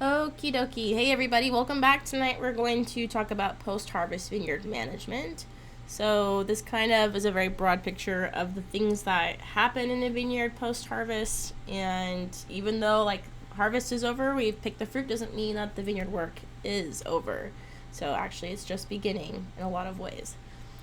Okie dokie. Hey everybody, welcome back. Tonight we're going to talk about post-harvest vineyard management. So this kind of is a very broad picture of the things that happen in a vineyard post-harvest. And even though harvest is over, we've picked the fruit, doesn't mean that the vineyard work is over. So actually it's just beginning in a lot of ways.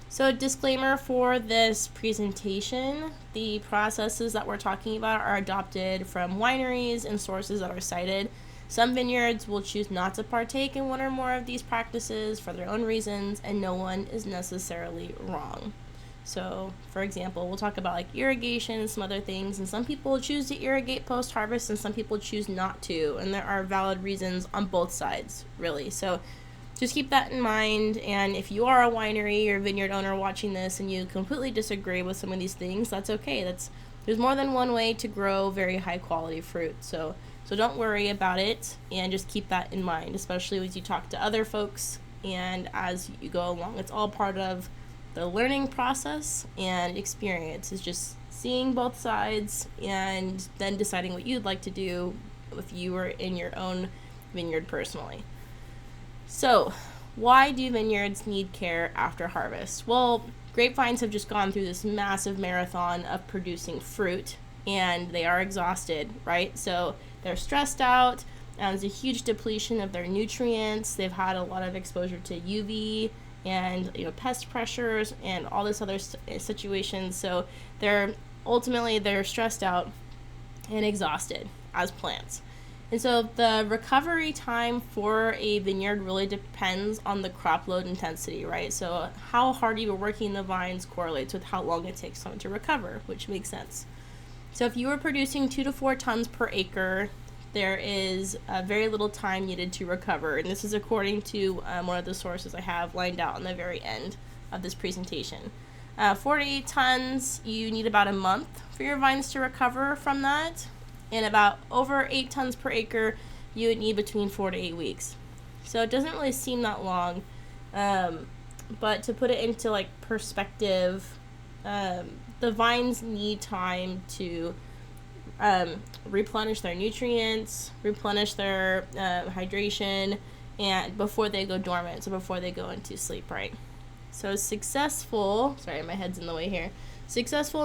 So disclaimer for this presentation, the processes that we're talking about are adopted from wineries and sources that are cited. Some vineyards will choose not to partake in one or more of these practices for their own reasons, and no one is necessarily wrong. So, for example, we'll talk about irrigation and some other things, and some people choose to irrigate post-harvest and some people choose not to, and there are valid reasons on both sides, really. So just keep that in mind, and if you are a winery or vineyard owner watching this and you completely disagree with some of these things, that's okay. There's more than one way to grow very high quality fruit, so don't worry about it, and just keep that in mind, especially as you talk to other folks and as you go along. It's all part of the learning process and experience, is just seeing both sides and then deciding what you'd like to do if you were in your own vineyard personally. So, why do vineyards need care after harvest? Well, grapevines have just gone through this massive marathon of producing fruit, and they are exhausted, right? So they're stressed out, and there's a huge depletion of their nutrients. They've had a lot of exposure to UV and pest pressures and all this other situations. So they're stressed out and exhausted as plants. And so the recovery time for a vineyard really depends on the crop load intensity, right? So how hard you are working the vines correlates with how long it takes them to recover, which makes sense. So if you were producing 2 to 4 tons per acre, there is very little time needed to recover. And this is according to one of the sources I have lined out on the very end of this presentation. 4 to 8 tons, you need about a month for your vines to recover from that. And about over 8 tons per acre, you would need between 4 to 8 weeks. So it doesn't really seem that long. But to put it into perspective, the vines need time to replenish their nutrients, replenish their hydration, and before they go dormant, so before they go into sleep, right? So successful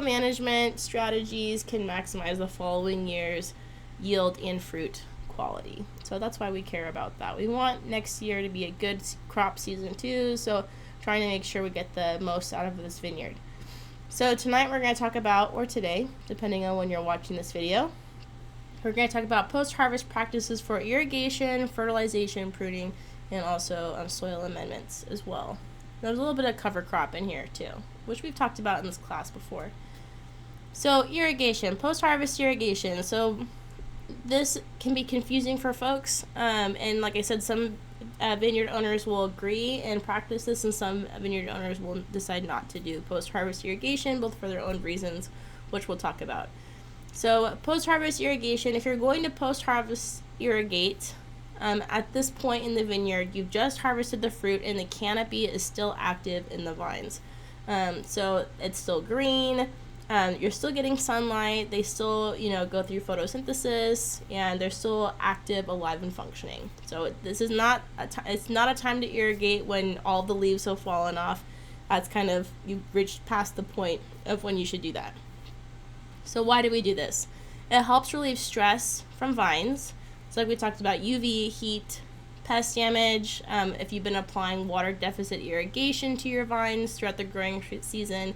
management strategies can maximize the following year's yield and fruit quality. So that's why we care about that. We want next year to be a good crop season too, so trying to make sure we get the most out of this vineyard. So tonight we're going to talk about, or today, depending on when you're watching this video, we're going to talk about post-harvest practices for irrigation, fertilization, pruning, and also soil amendments as well. There's a little bit of cover crop in here too, which we've talked about in this class before. So irrigation, post-harvest irrigation. So this can be confusing for folks, and like I said, some vineyard owners will agree and practice this, and some vineyard owners will decide not to do post-harvest irrigation, both for their own reasons, which we'll talk about. So post-harvest irrigation, if you're going to post-harvest irrigate, at this point in the vineyard, you've just harvested the fruit and the canopy is still active in the vines. So it's still green, you're still getting sunlight, they still, go through photosynthesis, and they're still active, alive, and functioning. So this is not it's not a time to irrigate when all the leaves have fallen off. That's you've reached past the point of when you should do that. So why do we do this? It helps relieve stress from vines. So like we talked about, UV, heat, pest damage, if you've been applying water deficit irrigation to your vines throughout the growing season,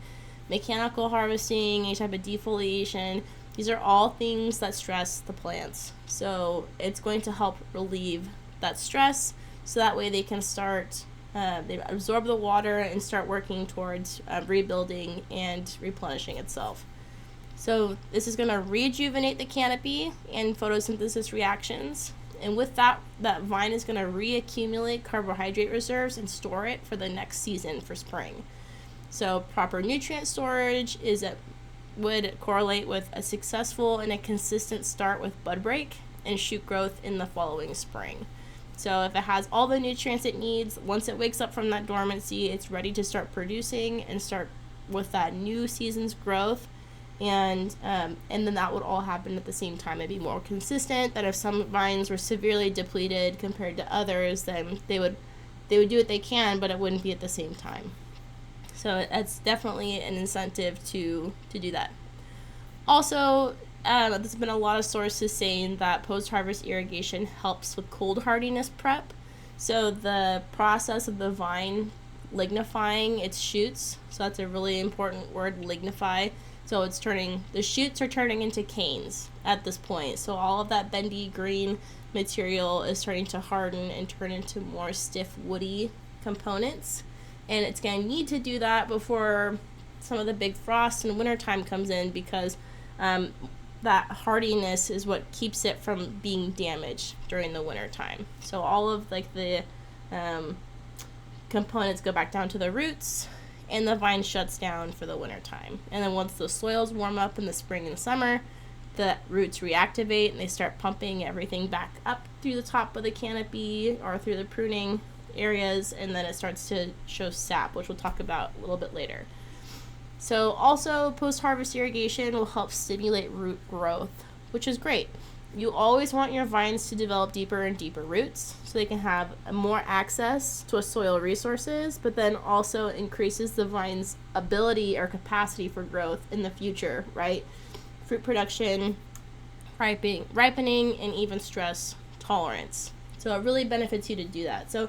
mechanical harvesting, any type of defoliation, these are all things that stress the plants. So it's going to help relieve that stress, so that way they can start, they absorb the water and start working towards rebuilding and replenishing itself. So this is going to rejuvenate the canopy and photosynthesis reactions. And with that vine is going to reaccumulate carbohydrate reserves and store it for the next season for spring. So proper nutrient storage would correlate with a successful and a consistent start with bud break and shoot growth in the following spring. So if it has all the nutrients it needs, once it wakes up from that dormancy, it's ready to start producing and start with that new season's growth. And then that would all happen at the same time. It'd be more consistent. That if some vines were severely depleted compared to others, then they would do what they can, but it wouldn't be at the same time. So that's definitely an incentive to do that. Also, there's been a lot of sources saying that post-harvest irrigation helps with cold hardiness prep. So the process of the vine lignifying its shoots, so that's a really important word, lignify. So the shoots are turning into canes at this point. So all of that bendy green material is starting to harden and turn into more stiff woody components. And it's going to need to do that before some of the big frost and wintertime comes in, because that hardiness is what keeps it from being damaged during the wintertime. So all of the components go back down to the roots, and the vine shuts down for the wintertime. And then once the soils warm up in the spring and summer, the roots reactivate and they start pumping everything back up through the top of the canopy or through the pruning areas, and then it starts to show sap, which we'll talk about a little bit later. So also, post-harvest irrigation will help stimulate root growth, which is great. You always want your vines to develop deeper and deeper roots so they can have more access to soil resources, but then also increases the vine's ability or capacity for growth in the future, right? Fruit production, ripening, and even stress tolerance. So it really benefits you to do that. So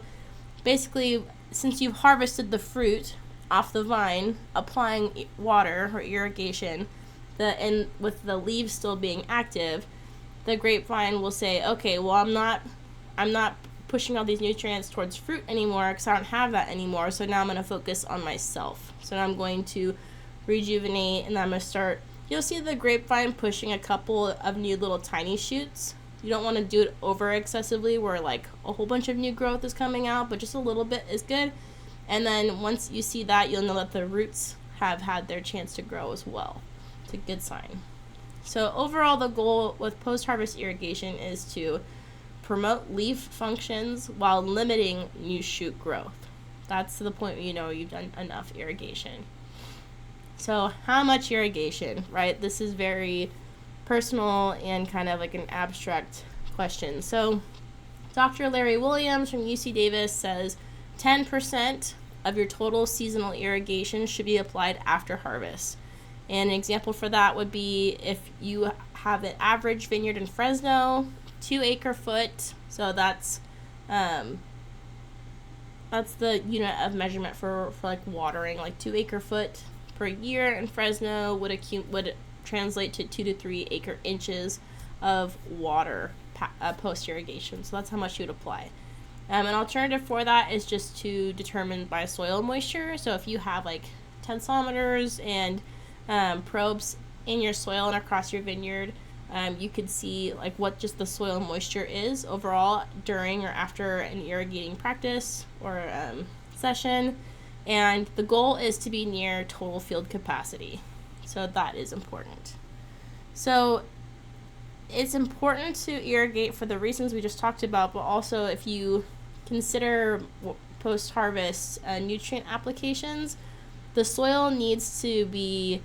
basically, since you've harvested the fruit off the vine, applying water or irrigation, and with the leaves still being active, the grapevine will say, okay, well, I'm not pushing all these nutrients towards fruit anymore because I don't have that anymore. So now I'm going to focus on myself. So now I'm going to rejuvenate, and I'm going to start. You'll see the grapevine pushing a couple of new little tiny shoots. You don't want to do it over excessively where like a whole bunch of new growth is coming out, but just a little bit is good. And then once you see that, you'll know that the roots have had their chance to grow as well. It's a good sign. So overall, the goal with post-harvest irrigation is to promote leaf functions while limiting new shoot growth. That's the point where you know you've done enough irrigation. So how much irrigation, right? This is very personal and kind of like an abstract question. So Dr. Larry Williams from UC Davis says 10% of your total seasonal irrigation should be applied after harvest. And an example for that would be if you have an average vineyard in Fresno, 2 acre foot. So that's the unit of measurement for like watering. Like 2 acre foot per year in Fresno would translate to 2 to 3 acre inches of water post irrigation. So that's how much you would apply. An alternative for that is just to determine by soil moisture. So if you have like tensometers and probes in your soil and across your vineyard, you could see like what just the soil moisture is overall during or after an irrigating practice or session, and the goal is to be near total field capacity. So that is important. So it's important to irrigate for the reasons we just talked about, but also if you consider post-harvest nutrient applications, the soil needs to be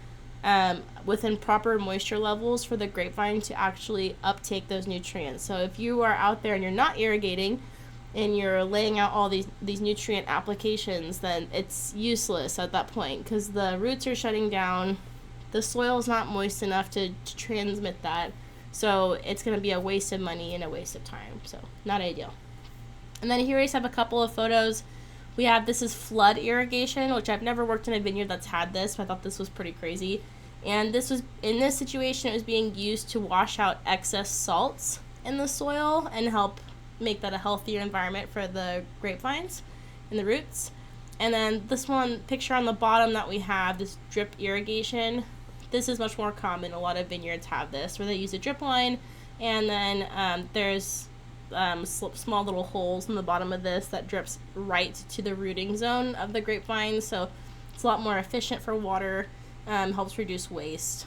within proper moisture levels for the grapevine to actually uptake those nutrients. So if you are out there and you're not irrigating and you're laying out all these nutrient applications, then it's useless at that point because the roots are shutting down, the soil is not moist enough to transmit that, so it's going to be a waste of money and a waste of time, so not ideal. And then here we just have a couple of photos. This is flood irrigation, which I've never worked in a vineyard that's had this, but I thought this was pretty crazy. And in this situation, it was being used to wash out excess salts in the soil and help make that a healthier environment for the grapevines and the roots. And then this one picture on the bottom that we have, this drip irrigation, this is much more common. A lot of vineyards have this, where they use a drip line, and then there's small little holes in the bottom of this that drips right to the rooting zone of the grapevine, so it's a lot more efficient for water, helps reduce waste.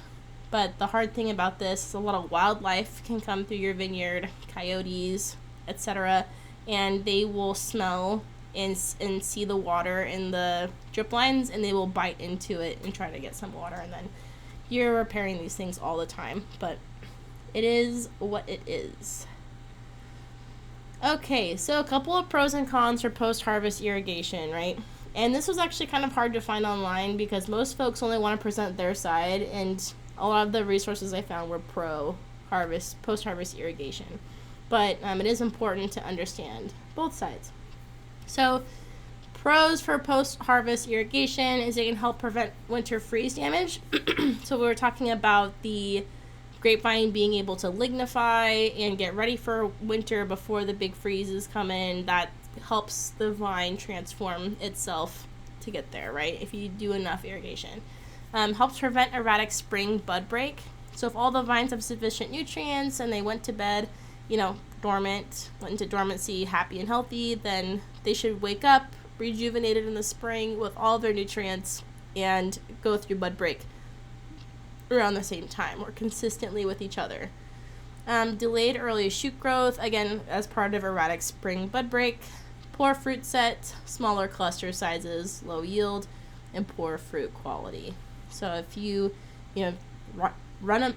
But the hard thing about this is a lot of wildlife can come through your vineyard, coyotes, etc., and they will smell and see the water in the drip lines, and they will bite into it and try to get some water, and then you're repairing these things all the time, but it is what it is. Okay, so a couple of pros and cons for post-harvest irrigation, right? And this was actually kind of hard to find online because most folks only want to present their side, and a lot of the resources I found were pro-harvest, post-harvest irrigation. But it is important to understand both sides. So, pros for post-harvest irrigation is it can help prevent winter freeze damage. So we were talking about the grapevine being able to lignify and get ready for winter before the big freezes come in. That helps the vine transform itself to get there, right? If you do enough irrigation. Helps prevent erratic spring bud break. So if all the vines have sufficient nutrients and they went to bed, dormant, went into dormancy, happy and healthy, then they should wake up rejuvenated in the spring with all their nutrients and go through bud break around the same time or consistently with each other. Delayed early shoot growth, again, as part of erratic spring bud break. Poor fruit set, smaller cluster sizes, low yield, and poor fruit quality. So if you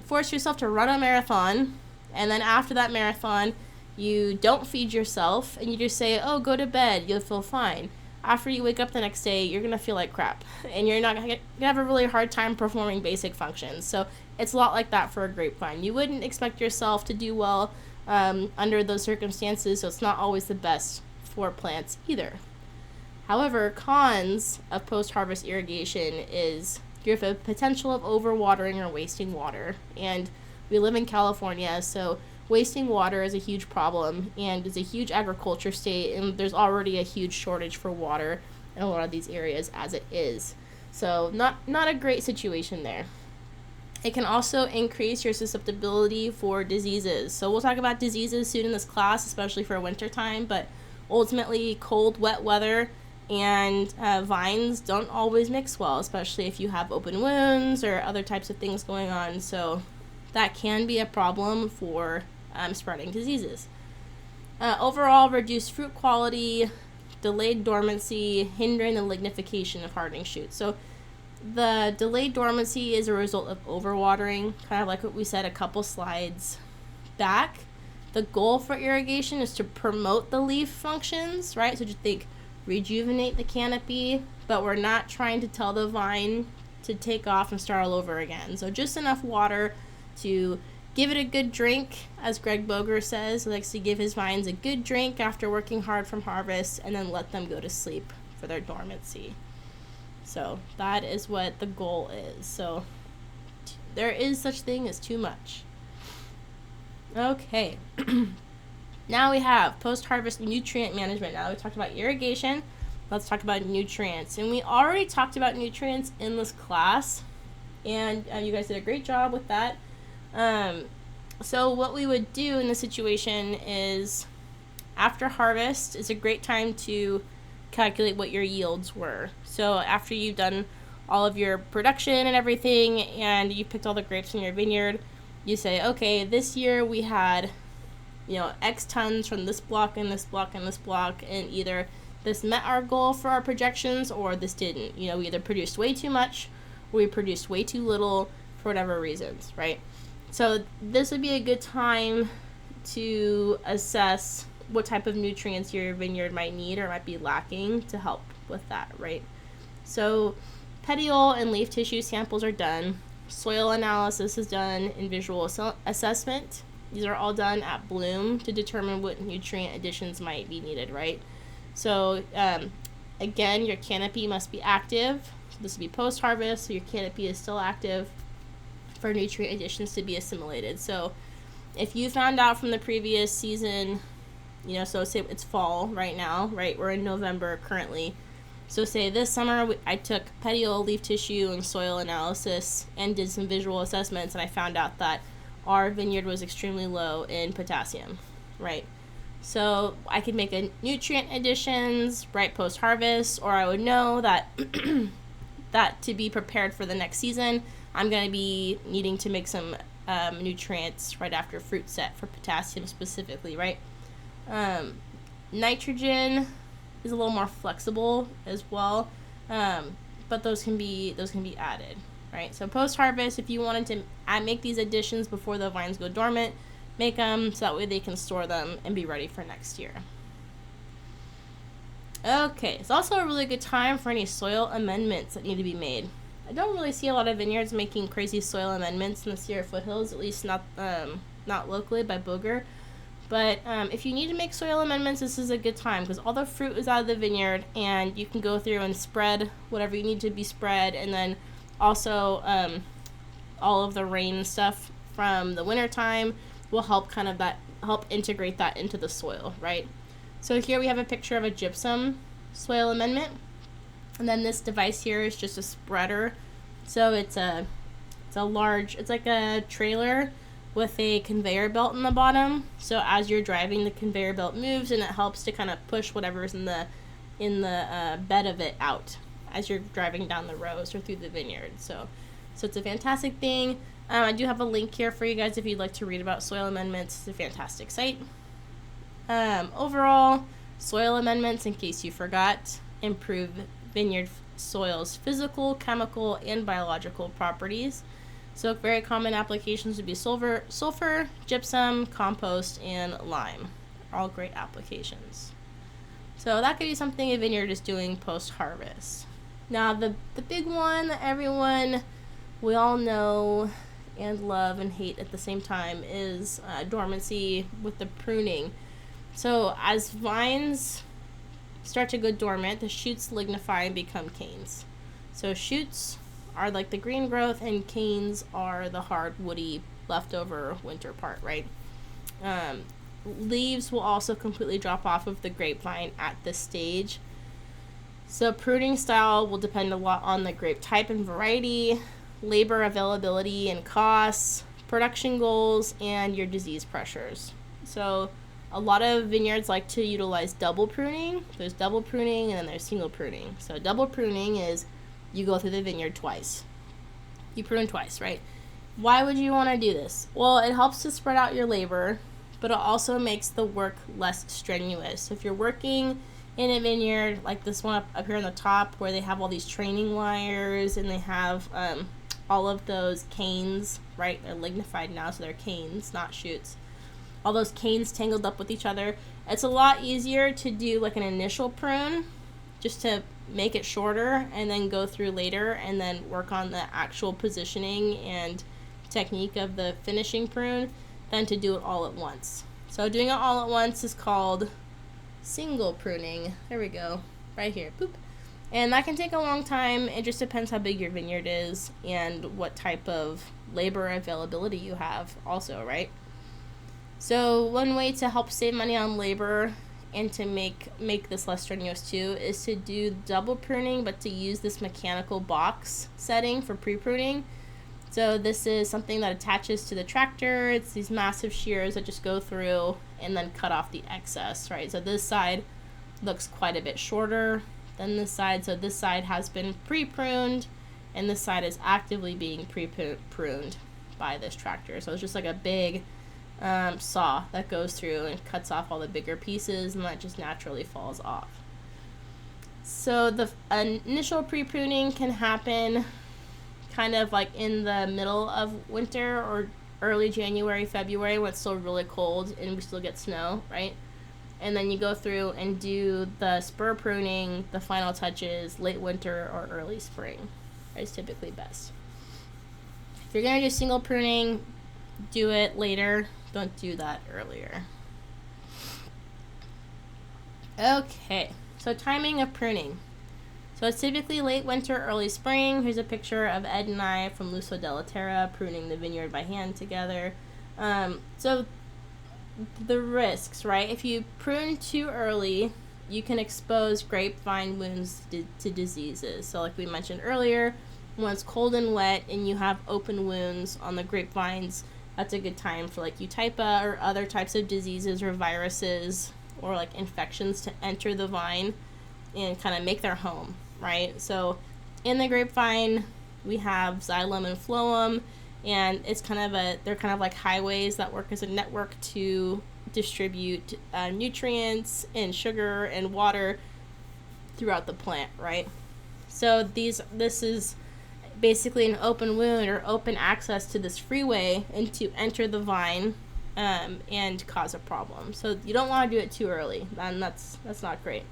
force yourself to run a marathon, and then after that marathon, you don't feed yourself, and you just say, oh, go to bed, you'll feel fine. After you wake up the next day, you're going to feel like crap, and you're not going to have a really hard time performing basic functions. So it's a lot like that for a grapevine. You wouldn't expect yourself to do well under those circumstances, so it's not always the best for plants either. However, cons of post-harvest irrigation is you have a potential of overwatering or wasting water, and we live in California, so wasting water is a huge problem, and it's a huge agriculture state, and there's already a huge shortage for water in a lot of these areas as it is. So not a great situation there. It can also increase your susceptibility for diseases. So we'll talk about diseases soon in this class, especially for winter time, but ultimately cold, wet weather and vines don't always mix well, especially if you have open wounds or other types of things going on. So that can be a problem for spreading diseases. Overall, reduced fruit quality, delayed dormancy, hindering the lignification of hardening shoots. So the delayed dormancy is a result of overwatering, kind of like what we said a couple slides back. The goal for irrigation is to promote the leaf functions, right? So just think, rejuvenate the canopy, but we're not trying to tell the vine to take off and start all over again. So just enough water to give it a good drink, as Greg Boger says. He likes to give his vines a good drink after working hard from harvest, and then let them go to sleep for their dormancy. So that is what the goal is. So there is such thing as too much. Okay. Now we have post-harvest nutrient management. Now we talked about irrigation. Let's talk about nutrients. And we already talked about nutrients in this class, and you guys did a great job with that. So what we would do in this situation is after harvest is a great time to calculate what your yields were. So after you've done all of your production and everything, and you picked all the grapes in your vineyard, you say, okay, this year we had, X tons from this block and this block and this block, and either this met our goal for our projections or this didn't. We either produced way too much or we produced way too little for whatever reasons, right? So this would be a good time to assess what type of nutrients your vineyard might need or might be lacking to help with that, right? So petiole and leaf tissue samples are done. Soil analysis is done in visual assessment. These are all done at bloom to determine what nutrient additions might be needed, right? So again, your canopy must be active. So this would be post-harvest, so your canopy is still active for nutrient additions to be assimilated. So if you found out from the previous season, so say it's fall right now, right? We're in November currently. So say this summer I took petiole, leaf tissue, and soil analysis and did some visual assessments, and I found out that our vineyard was extremely low in potassium, right? So I could make a nutrient additions right post-harvest, or I would know that that to be prepared for the next season, I'm going to be needing to make some nutrients right after fruit set for potassium specifically, right? Nitrogen is a little more flexible as well, but those can be added, right? So post-harvest, if you wanted to make these additions before the vines go dormant, make them so that way they can store them and be ready for next year. Okay, it's also a really good time for any soil amendments that need to be made. I don't really see a lot of vineyards making crazy soil amendments in the Sierra foothills, at least not locally by Booger. But if you need to make soil amendments, this is a good time because all the fruit is out of the vineyard and you can go through and spread whatever you need to be spread, and then also all of the rain stuff from the winter time will help help integrate that into the soil, right? So here we have a picture of a gypsum soil amendment. And then this device here is just a spreader. So it's like a trailer with a conveyor belt in the bottom. So as you're driving, the conveyor belt moves and it helps to kind of push whatever's in the bed of it out as you're driving down the rows or through the vineyard. So it's a fantastic thing. I do have a link here for you guys if you'd like to read about soil amendments. It's a fantastic site. Overall, soil amendments, in case you forgot, improve vineyard soil's physical, chemical, and biological properties. So very common applications would be sulfur, gypsum, compost, and lime. All great applications. So that could be something a vineyard is doing post-harvest. Now the big one that we all know and love and hate at the same time is dormancy with the pruning. So as vines start to go dormant, the shoots lignify and become canes. So shoots are like the green growth and canes are the hard woody leftover winter part, right? Leaves will also completely drop off of the grapevine at this stage. So pruning style will depend a lot on the grape type and variety, labor availability and costs, production goals, and your disease pressures. So a lot of vineyards like to utilize double pruning. There's double pruning and then there's single pruning. So double pruning is you go through the vineyard twice. You prune twice, right? Why would you want to do this? Well, it helps to spread out your labor, but it also makes the work less strenuous. So if you're working in a vineyard like this one up here on the top where they have all these training wires and they have all of those canes, right? They're lignified now, so they're canes, not shoots. All those canes tangled up with each other. It's a lot easier to do like an initial prune just to make it shorter and then go through later and then work on the actual positioning and technique of the finishing prune than to do it all at once. So doing it all at once is called single pruning. There we go, right here. Boop. And that can take a long time. It just depends how big your vineyard is and what type of labor availability you have also, right? So one way to help save money on labor and to make this less strenuous too is to do double pruning, but to use this mechanical box setting for pre-pruning. So this is something that attaches to the tractor. It's these massive shears that just go through and then cut off the excess, right? So this side looks quite a bit shorter than this side. So this side has been pre-pruned and this side is actively being pre-pruned by this tractor. So it's just like a big saw that goes through and cuts off all the bigger pieces, and that just naturally falls off. So the initial pre-pruning can happen kind of like in the middle of winter or early January, February when it's still really cold and we still get snow, right? And then you go through and do the spur pruning, the final touches, late winter or early spring is typically best. If you're going to do single pruning, do it later. Don't do that earlier. Okay, so timing of pruning. So it's typically late winter, early spring. Here's a picture of Ed and I from Luso della Terra pruning the vineyard by hand together. So the risks, right? If you prune too early, you can expose grapevine wounds to diseases. So like we mentioned earlier, when it's cold and wet and you have open wounds on the grapevines, that's a good time for like eutypa or other types of diseases or viruses or like infections to enter the vine and kind of make their home, right? So in the grapevine, we have xylem and phloem, and it's they're kind of like highways that work as a network to distribute nutrients and sugar and water throughout the plant, right? So this is basically an open wound or open access to this freeway and to enter the vine and cause a problem. So you don't want to do it too early, and that's not great.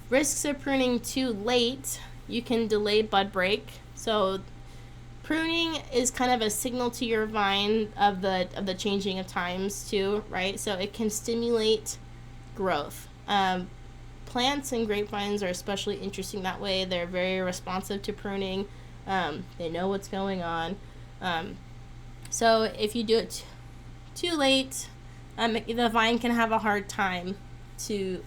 Risks of pruning too late: you can delay bud break. So pruning is kind of a signal to your vine of the changing of times too, right? So it can stimulate growth. Plants and grapevines are especially interesting that way. They're very responsive to pruning. They know what's going on. So if you do it too late, the vine can have a hard time to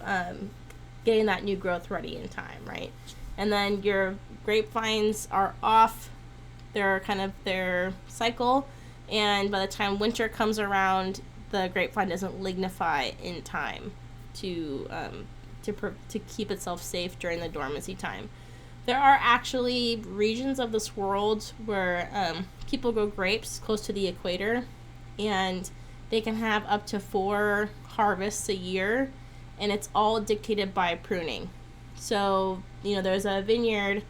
getting that new growth ready in time, right? And then your grapevines are off their cycle, and by the time winter comes around, the grapevine doesn't lignify in time to keep itself safe during the dormancy time. There are actually regions of this world where people grow grapes close to the equator, and they can have up to 4 harvests a year, and it's all dictated by pruning. So, there's a vineyard,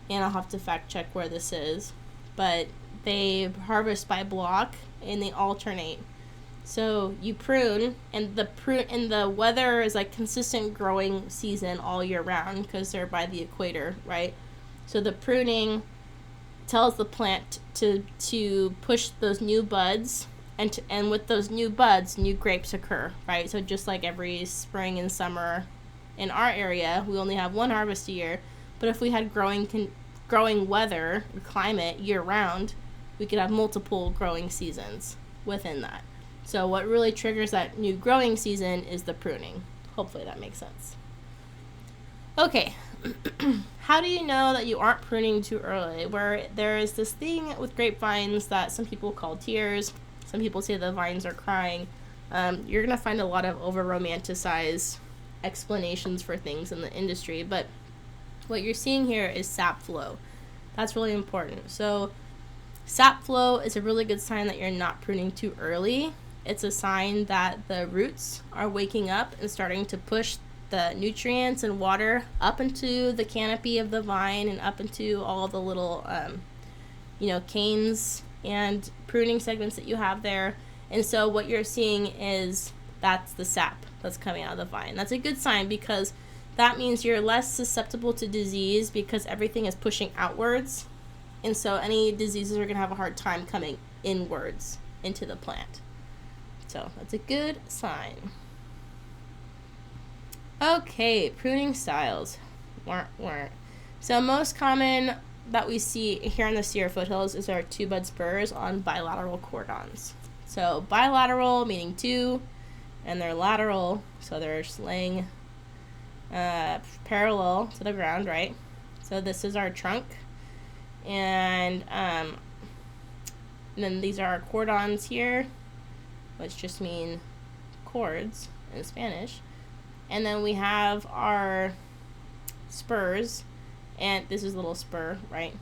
and I'll have to fact check where this is, but they harvest by block, and they alternate. So you prune, and the weather is like consistent growing season all year round because they're by the equator, right? So the pruning tells the plant to push those new buds, and with those new buds, new grapes occur, right? So just like every spring and summer in our area, we only have 1 harvest a year, but if we had growing weather or climate year round, we could have multiple growing seasons within that. So what really triggers that new growing season is the pruning. Hopefully that makes sense. Okay, how do you know that you aren't pruning too early? Where there is this thing with grapevines that some people call tears. Some people say the vines are crying. You're going to find a lot of over-romanticized explanations for things in the industry, but what you're seeing here is sap flow. That's really important. So sap flow is a really good sign that you're not pruning too early. It's a sign that the roots are waking up and starting to push the nutrients and water up into the canopy of the vine and up into all the little, canes and pruning segments that you have there. And so what you're seeing is that's the sap that's coming out of the vine. That's a good sign because that means you're less susceptible to disease because everything is pushing outwards. And so any diseases are going to have a hard time coming inwards into the plant. So that's a good sign. Okay, pruning styles. So most common that we see here in the Sierra foothills is our 2-bud spurs on bilateral cordons. So bilateral meaning 2, and they're lateral, so they're laying parallel to the ground, right? So this is our trunk, and then these are our cordons here, which just mean cords in Spanish. And then we have our spurs, and this is a little spur, right?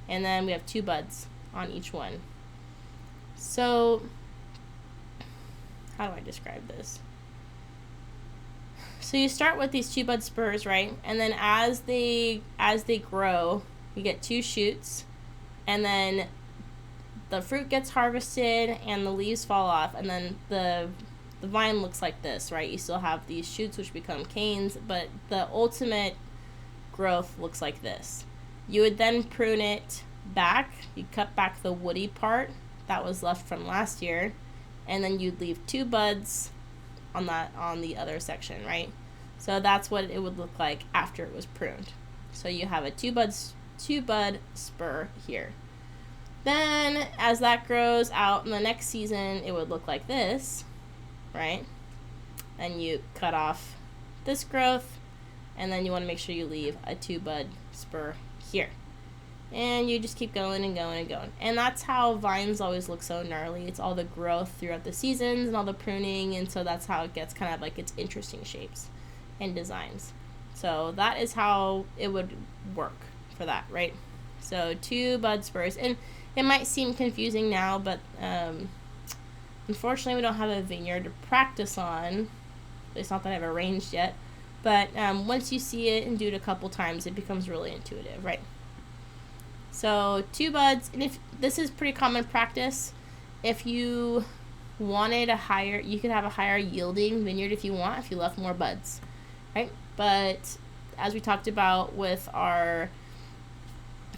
And then we have 2 buds on each one. So how do I describe this? So you start with these 2-bud spurs, right? And then as they grow, you get 2 shoots, and then the fruit gets harvested and the leaves fall off, and then the vine looks like this, right? You still have these shoots which become canes, but the ultimate growth looks like this. You would then prune it back. You cut back the woody part that was left from last year, and then you'd leave 2 buds on the other section, right? So that's what it would look like after it was pruned. So you have a 2-bud spur here. Then as that grows out in the next season, it would look like this, right? And you cut off this growth, and then you want to make sure you leave a 2-bud spur here. And you just keep going and going and going. And that's how vines always look so gnarly. It's all the growth throughout the seasons and all the pruning, and so that's how it gets kind of like its interesting shapes and designs. So that is how it would work for that, right? So 2 bud spurs. And it might seem confusing now, but unfortunately we don't have a vineyard to practice on. It's not that I've arranged yet. But once you see it and do it a couple times, it becomes really intuitive, right? So 2 buds, and if this is pretty common practice, if you wanted a higher, you could have a higher yielding vineyard if you want, if you left more buds, right? But as we talked about with our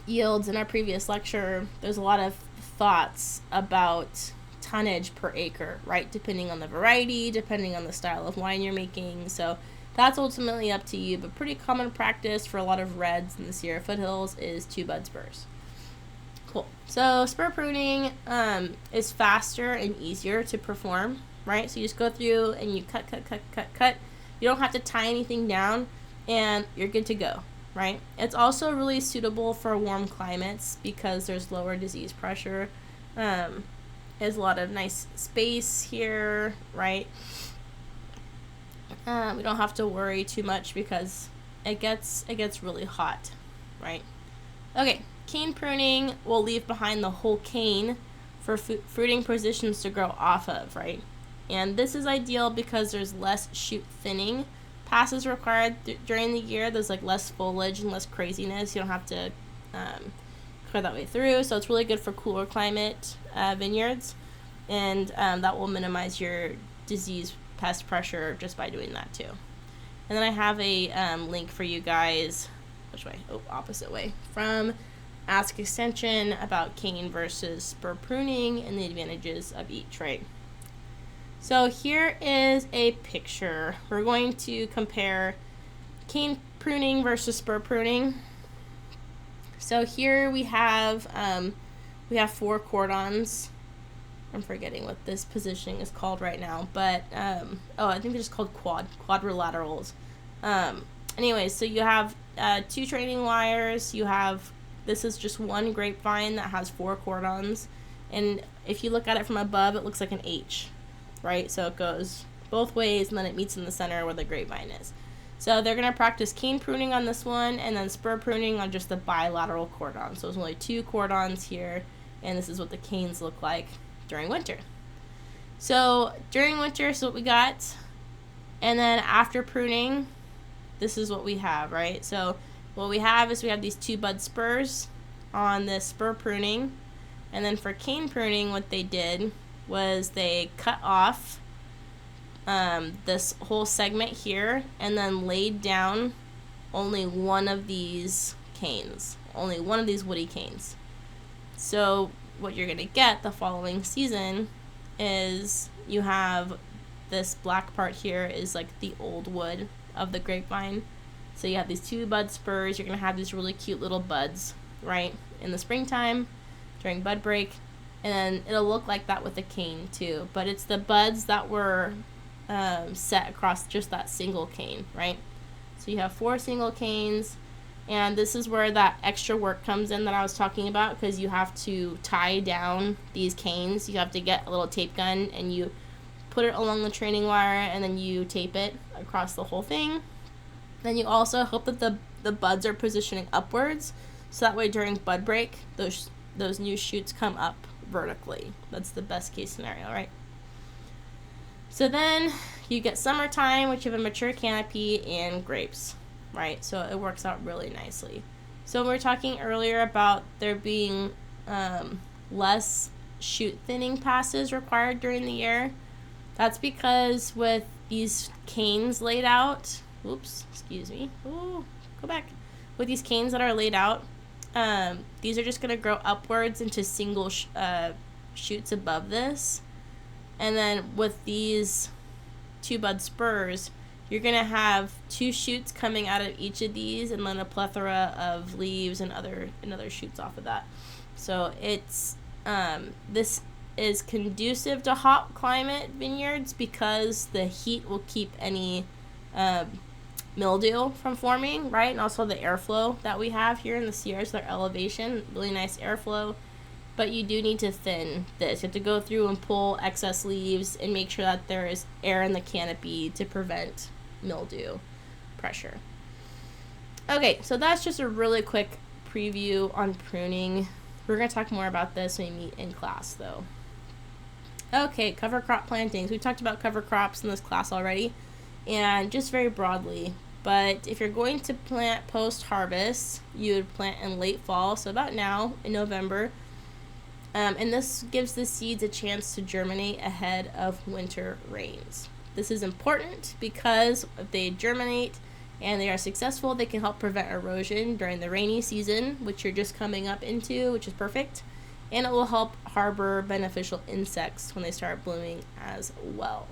yields in our previous lecture, there's a lot of thoughts about tonnage per acre, right? Depending on the variety, depending on the style of wine you're making. So that's ultimately up to you, but pretty common practice for a lot of reds in the Sierra foothills is 2 bud spurs. Cool. So spur pruning is faster and easier to perform, right? So you just go through and you cut. You don't have to tie anything down, and you're good to go, right? It's also really suitable for warm climates because there's lower disease pressure. There's a lot of nice space here, right? We don't have to worry too much because it gets really hot, right? Okay, cane pruning will leave behind the whole cane for fruiting positions to grow off of, right? And this is ideal because there's less shoot thinning passes required during the year. There's like less foliage and less craziness. You don't have to clear that way through. So it's really good for cooler climate vineyards, and that will minimize your disease pest pressure just by doing that too. And then I have a link for you guys, which way? Oh, opposite way, from Ask Extension about cane versus spur pruning and the advantages of each, right? So here is a picture. We're going to compare cane pruning versus spur pruning. So here we have 4 cordons. I'm forgetting what this positioning is called right now, but I think they're just called quadrilaterals. Anyways, so you have 2 training wires. This is just one grapevine that has 4 cordons, and if you look at it from above, it looks like an H, right? So it goes both ways, and then it meets in the center where the grapevine is. So they're going to practice cane pruning on this one, and then spur pruning on just the bilateral cordon. So there's only 2 cordons here, and this is what the canes look like during winter. So during winter, so what we got, and then after pruning, this is what we have, right? So what we have is we have these 2 bud spurs on this spur pruning, and then for cane pruning, what they did was they cut off this whole segment here and then laid down only one of these canes, only one of these woody canes. So what you're going to get the following season is you have this black part here is like the old wood of the grapevine. So you have these 2 bud spurs. You're going to have these really cute little buds, right, in the springtime during bud break. And then it'll look like that with the cane too. But it's the buds that were set across just that single cane, right? So you have 4 single canes. And this is where that extra work comes in that I was talking about, because you have to tie down these canes. You have to get a little tape gun and you put it along the training wire, and then you tape it across the whole thing. Then you also hope that the buds are positioning upwards, so that way during bud break, those new shoots come up vertically. That's the best case scenario, right? So then you get summertime, which you have a mature canopy and grapes, right? So it works out really nicely. So we were talking earlier about there being less shoot thinning passes required during the year. That's because with these canes laid out, with these canes that are laid out, these are just going to grow upwards into single shoots above this. And then with these 2 bud spurs, you're going to have 2 shoots coming out of each of these, and then a plethora of leaves and other shoots off of that. So it's this is conducive to hot climate vineyards because the heat will keep any mildew from forming, right? And also the airflow that we have here in the Sierras, their elevation, really nice airflow. But you do need to thin this. You have to go through and pull excess leaves and make sure that there is air in the canopy to prevent mildew pressure. Okay, so that's just a really quick preview on pruning. We're going to talk more about this when we meet in class, though. Okay, cover crop plantings. We talked about cover crops in this class already. And just very broadly, But if you're going to plant post-harvest, you would plant in late fall, so about now in November. And this gives the seeds a chance to germinate ahead of winter rains. This is important because if they germinate and they are successful, they can help prevent erosion during the rainy season, which you're just coming up into, which is perfect. And it will help harbor beneficial insects when they start blooming as well.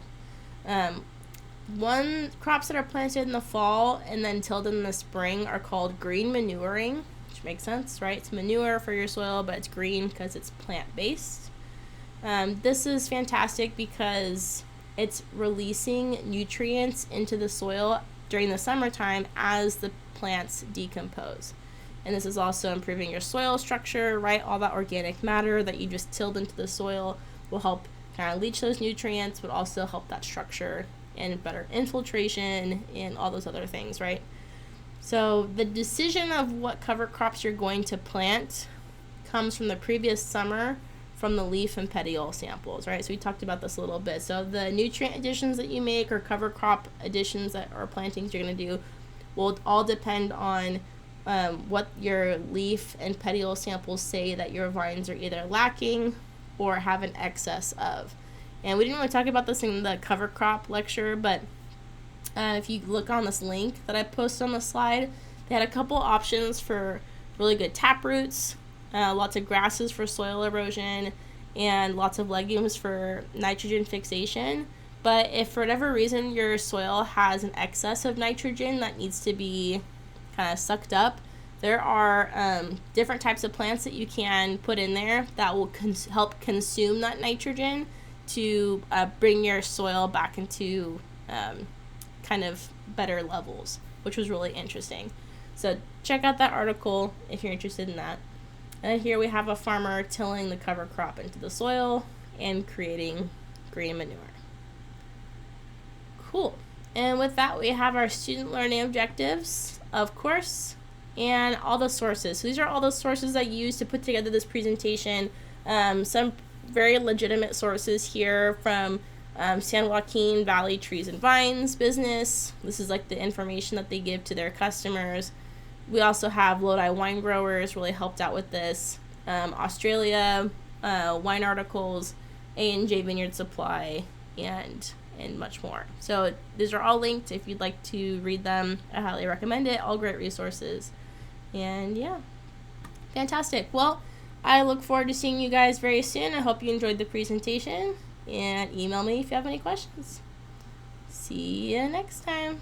Crops that are planted in the fall and then tilled in the spring are called green manuring, which makes sense, right? It's manure for your soil, but it's green because it's plant-based. This is fantastic because it's releasing nutrients into the soil during the summertime as the plants decompose. And this is also improving your soil structure, right? All that organic matter that you just tilled into the soil will help kind of leach those nutrients, but also help that structure and better infiltration and all those other things, right? So the decision of what cover crops you're going to plant comes from the previous summer from the leaf and petiole samples, right? So we talked about this a little bit. So the nutrient additions that you make or cover crop additions that or plantings you're going to do will all depend on what your leaf and petiole samples say that your vines are either lacking or have an excess of. And we didn't really talk about this in the cover crop lecture, but if you look on this link that I posted on the slide, they had a couple options for really good taproots, lots of grasses for soil erosion, and lots of legumes for nitrogen fixation. But if for whatever reason your soil has an excess of nitrogen that needs to be kind of sucked up, there are different types of plants that you can put in there that will help consume that nitrogen to bring your soil back into kind of better levels, which was really interesting. So check out that article if you're interested in that. And then here we have a farmer tilling the cover crop into the soil and creating green manure. Cool. And with that, we have our student learning objectives, of course, and all the sources. So these are all the sources I used to put together this presentation. Some very legitimate sources here from San Joaquin Valley Trees and Vines business. This is like the information that they give to their customers. We also have Lodi Wine Growers really helped out with this. Australia, wine articles, A&J Vineyard Supply, and much more. So these are all linked if you'd like to read them. I highly recommend it. All great resources. And yeah, fantastic. Well, I look forward to seeing you guys very soon. I hope you enjoyed the presentation, and email me if you have any questions. See you next time.